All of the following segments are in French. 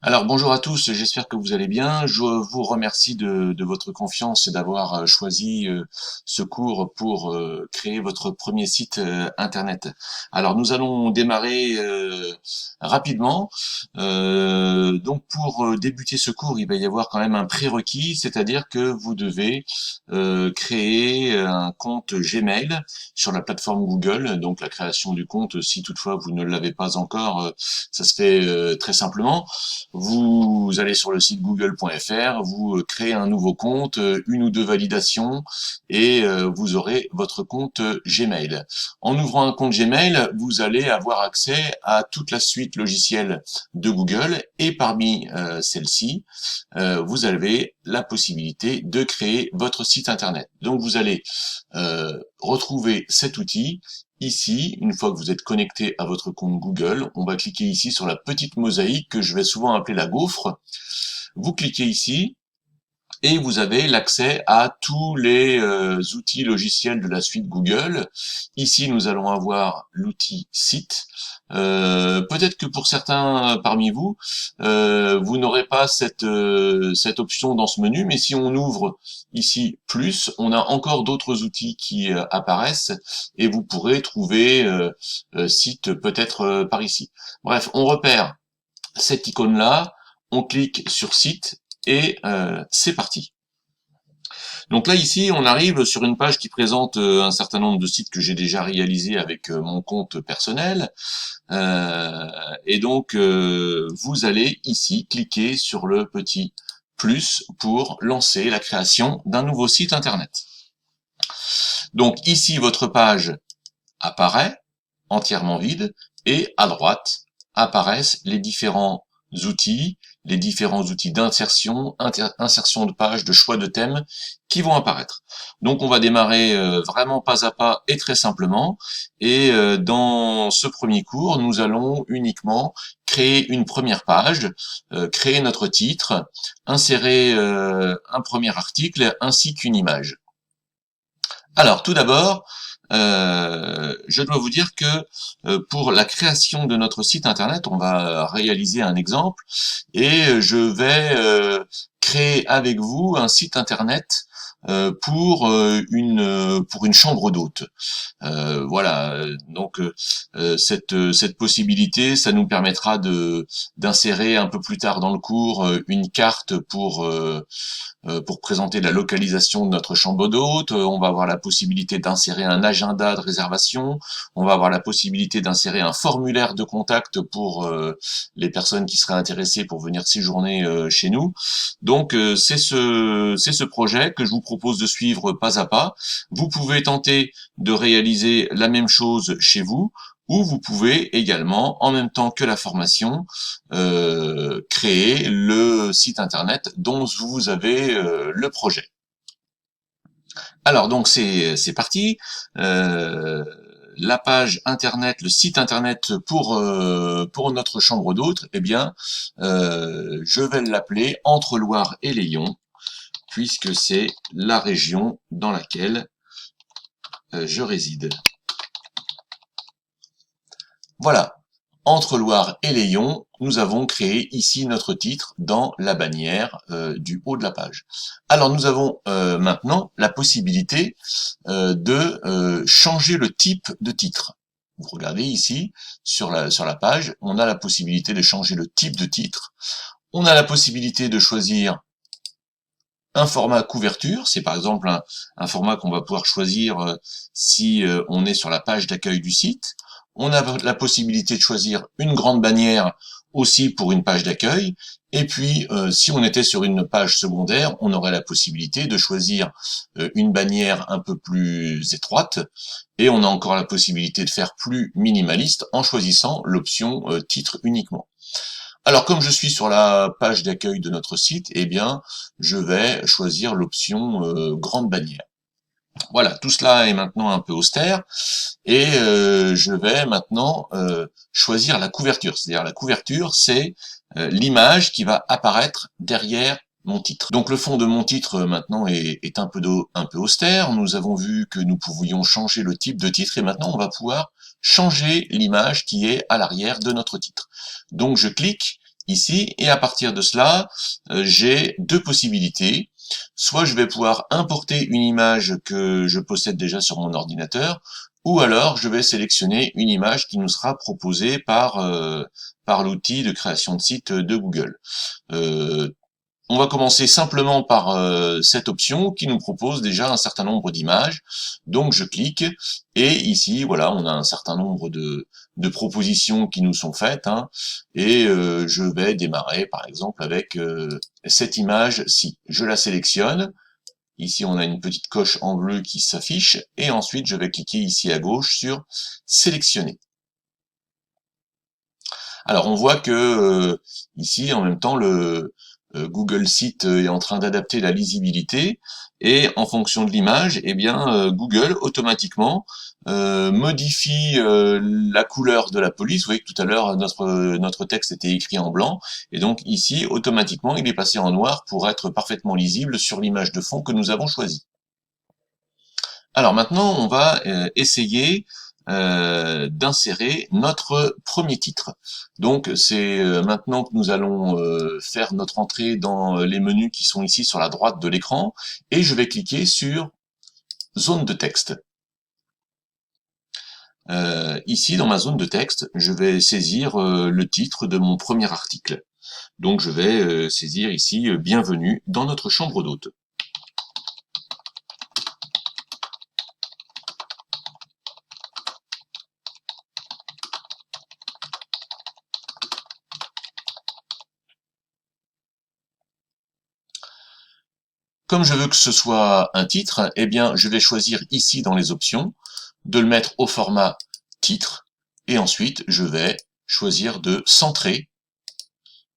Alors bonjour à tous, j'espère que vous allez bien. Je vous remercie de votre confiance et d'avoir choisi ce cours pour créer votre premier site internet. Alors nous allons démarrer rapidement. Donc pour débuter ce cours, il va y avoir quand même un prérequis, c'est-à-dire que vous devez créer un compte Gmail sur la plateforme Google. Donc la création du compte, si toutefois vous ne l'avez pas encore, ça se fait très simplement. Vous allez sur le site google.fr, vous créez un nouveau compte, une ou deux validations et vous aurez votre compte Gmail. En ouvrant un compte Gmail, vous allez avoir accès à toute la suite logicielle de Google et parmi celle-ci, vous avez la possibilité de créer votre site internet. Donc vous allez retrouver cet outil. Ici, une fois que vous êtes connecté à votre compte Google, on va cliquer ici sur la petite mosaïque que je vais souvent appeler la gaufre. Vous cliquez ici et vous avez l'accès à tous les outils logiciels de la suite Google. Ici, nous allons avoir l'outil site. Peut-être que pour certains parmi vous, vous n'aurez pas cette option dans ce menu, mais si on ouvre ici plus, on a encore d'autres outils qui apparaissent et vous pourrez trouver site peut-être par ici. Bref, on repère cette icône-là, on clique sur site et c'est parti. Donc là, ici, on arrive sur une page qui présente un certain nombre de sites que j'ai déjà réalisés avec mon compte personnel. Et donc, vous allez ici cliquer sur le petit plus pour lancer la création d'un nouveau site internet. Donc ici, votre page apparaît entièrement vide et à droite apparaissent les différents outils d'insertion, insertion de page, de choix de thème qui vont apparaître. Donc on va démarrer vraiment pas à pas et très simplement. Et dans ce premier cours, nous allons uniquement créer une première page, créer notre titre, insérer un premier article ainsi qu'une image. Alors tout d'abord, je dois vous dire que pour la création de notre site internet, on va réaliser un exemple et je vais créer avec vous un site internet pour une chambre d'hôte. Voilà, donc cette possibilité, ça nous permettra d'insérer un peu plus tard dans le cours une carte pour présenter la localisation de notre chambre d'hôte. On va avoir la possibilité d'insérer un agenda de réservation. On va avoir la possibilité d'insérer un formulaire de contact pour les personnes qui seraient intéressées pour venir séjourner chez nous. Donc c'est ce projet que je vous propose de suivre pas à pas. Vous pouvez tenter de réaliser la même chose chez vous, ou vous pouvez également, en même temps que la formation, créer le site internet dont vous avez le projet. Alors donc c'est parti. La page internet, le site internet pour notre chambre d'hôte, eh bien, je vais l'appeler Entre-Loire et Layon, puisque c'est la région dans laquelle je réside. Voilà, entre Loire et Layon, nous avons créé ici notre titre dans la bannière du haut de la page. Alors nous avons maintenant la possibilité de changer le type de titre. Vous regardez ici, sur la page, on a la possibilité de changer le type de titre. On a la possibilité de choisir un format couverture, c'est par exemple un format qu'on va pouvoir choisir si on est sur la page d'accueil du site. On a la possibilité de choisir une grande bannière aussi pour une page d'accueil. Et puis, si on était sur une page secondaire, on aurait la possibilité de choisir une bannière un peu plus étroite. Et on a encore la possibilité de faire plus minimaliste en choisissant l'option titre uniquement. Alors, comme je suis sur la page d'accueil de notre site, eh bien, je vais choisir l'option grande bannière. Voilà, tout cela est maintenant un peu austère et je vais maintenant choisir la couverture. C'est-à-dire la couverture, c'est l'image qui va apparaître derrière mon titre. Donc le fond de mon titre maintenant est un peu austère. Nous avons vu que nous pouvions changer le type de titre et maintenant on va pouvoir changer l'image qui est à l'arrière de notre titre. Donc je clique ici, et à partir de cela, j'ai deux possibilités. Soit je vais pouvoir importer une image que je possède déjà sur mon ordinateur, ou alors je vais sélectionner une image qui nous sera proposée par l'outil de création de site de Google. On va commencer simplement par cette option qui nous propose déjà un certain nombre d'images. Donc je clique et ici, voilà, on a un certain nombre de propositions qui nous sont faites. Hein, et je vais démarrer par exemple avec cette image-ci. Je la sélectionne. Ici, on a une petite coche en bleu qui s'affiche. Et ensuite, je vais cliquer ici à gauche sur sélectionner. Alors on voit que ici en même temps le Google Site est en train d'adapter la lisibilité et en fonction de l'image, eh bien Google automatiquement modifie la couleur de la police. Vous voyez que tout à l'heure notre texte était écrit en blanc et donc ici automatiquement il est passé en noir pour être parfaitement lisible sur l'image de fond que nous avons choisie. Alors maintenant, on va essayer d'insérer notre premier titre. Donc c'est maintenant que nous allons faire notre entrée dans les menus qui sont ici sur la droite de l'écran, et je vais cliquer sur zone de texte. Ici, dans ma zone de texte, je vais saisir le titre de mon premier article. Donc je vais saisir ici « Bienvenue dans notre chambre d'hôte ». Comme je veux que ce soit un titre, eh bien, je vais choisir ici dans les options de le mettre au format titre et ensuite je vais choisir de centrer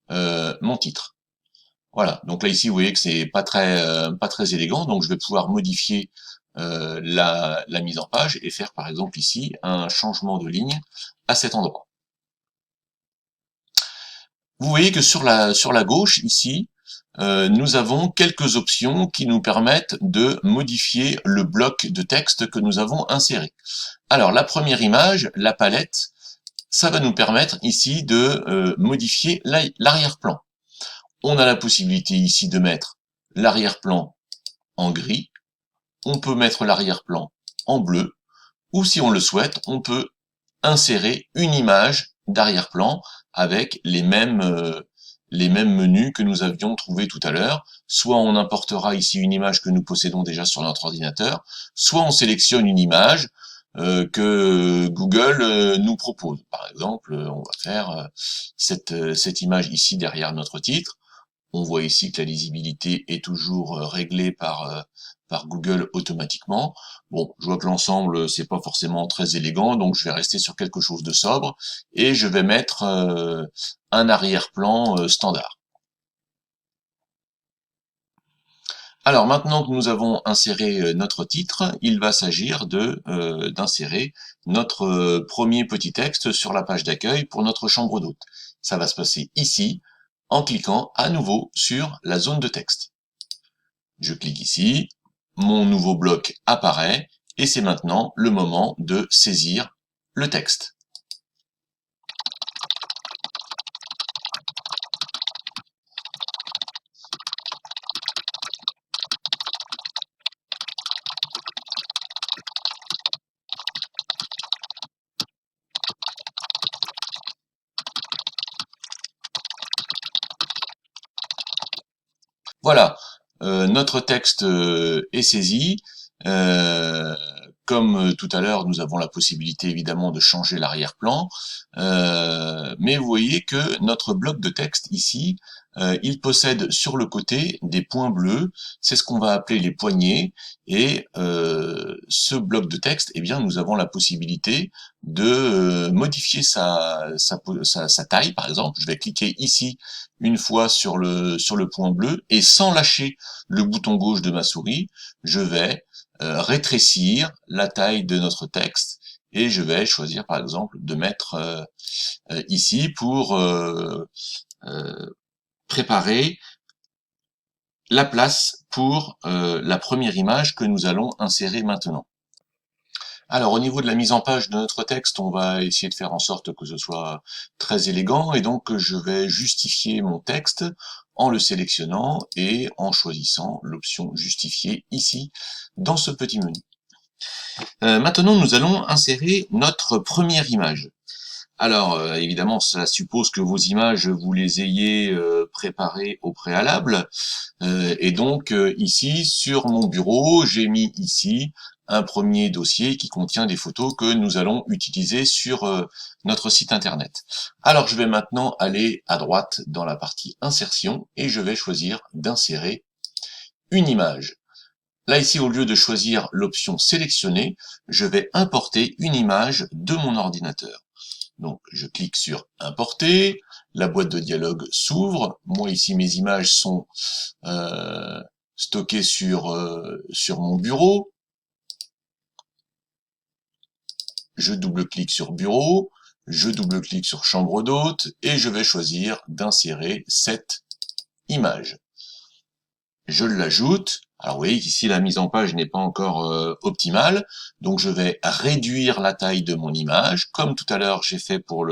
mon titre. Voilà, donc là ici vous voyez que c'est pas très élégant, donc je vais pouvoir modifier la mise en page et faire par exemple ici un changement de ligne à cet endroit. Vous voyez que sur la gauche ici, nous avons quelques options qui nous permettent de modifier le bloc de texte que nous avons inséré. Alors la première image, la palette, ça va nous permettre ici de modifier l'arrière-plan. On a la possibilité ici de mettre l'arrière-plan en gris, on peut mettre l'arrière-plan en bleu, ou si on le souhaite, on peut insérer une image d'arrière-plan avec les mêmes menus que nous avions trouvés tout à l'heure. Soit on importera ici une image que nous possédons déjà sur notre ordinateur, soit on sélectionne une image que Google nous propose. Par exemple, on va faire cette image ici derrière notre titre. On voit ici que la lisibilité est toujours réglée par Google automatiquement. Bon, je vois que l'ensemble, c'est pas forcément très élégant, donc je vais rester sur quelque chose de sobre, et je vais mettre un arrière-plan standard. Alors maintenant que nous avons inséré notre titre, il va s'agir d'insérer notre premier petit texte sur la page d'accueil pour notre chambre d'hôte. Ça va se passer ici, en cliquant à nouveau sur la zone de texte. Je clique ici, mon nouveau bloc apparaît, et c'est maintenant le moment de saisir le texte. Voilà, notre texte est saisi. Euh, Comme tout à l'heure, nous avons la possibilité évidemment de changer l'arrière-plan, mais vous voyez que notre bloc de texte ici, il possède sur le côté des points bleus, c'est ce qu'on va appeler les poignées, et ce bloc de texte, eh bien, nous avons la possibilité de modifier sa taille, par exemple. Je vais cliquer ici une fois sur le point bleu, et sans lâcher le bouton gauche de ma souris, je vais rétrécir la taille de notre texte, et je vais choisir par exemple de mettre ici pour préparer la place pour la première image que nous allons insérer maintenant. Alors, au niveau de la mise en page de notre texte, on va essayer de faire en sorte que ce soit très élégant, et donc je vais justifier mon texte en le sélectionnant et en choisissant l'option justifier ici dans ce petit menu. Maintenant, nous allons insérer notre première image. Alors, évidemment, cela suppose que vos images, vous les ayez préparées au préalable. Et donc, ici, sur mon bureau, j'ai mis ici un premier dossier qui contient des photos que nous allons utiliser sur notre site internet. Alors, je vais maintenant aller à droite dans la partie insertion et je vais choisir d'insérer une image. Là, ici, au lieu de choisir l'option sélectionner, je vais importer une image de mon ordinateur. Donc, je clique sur importer, la boîte de dialogue s'ouvre. Moi, ici, mes images sont stockées sur mon bureau. Je double-clique sur bureau, je double-clique sur chambre d'hôte et je vais choisir d'insérer cette image. Je l'ajoute. Alors vous voyez qu'ici la mise en page n'est pas encore optimale, donc je vais réduire la taille de mon image, comme tout à l'heure j'ai fait pour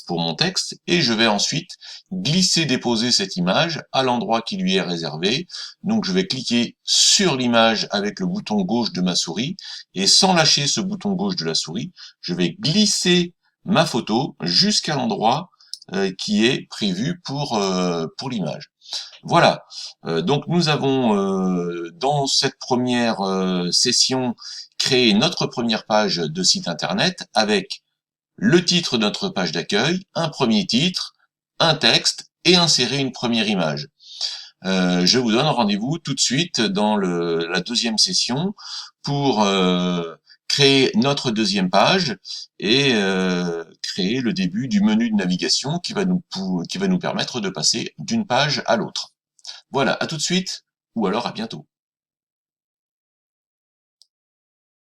mon texte, et je vais ensuite glisser-déposer cette image à l'endroit qui lui est réservé. Donc je vais cliquer sur l'image avec le bouton gauche de ma souris, et sans lâcher ce bouton gauche de la souris, je vais glisser ma photo jusqu'à l'endroit qui est prévu pour l'image. Voilà, donc nous avons dans cette première session créé notre première page de site internet avec le titre de notre page d'accueil, un premier titre, un texte et insérer une première image. Je vous donne rendez-vous tout de suite dans la deuxième session pour créer notre deuxième page et créer le début du menu de navigation qui va nous permettre de passer d'une page à l'autre. Voilà, à tout de suite, ou alors à bientôt.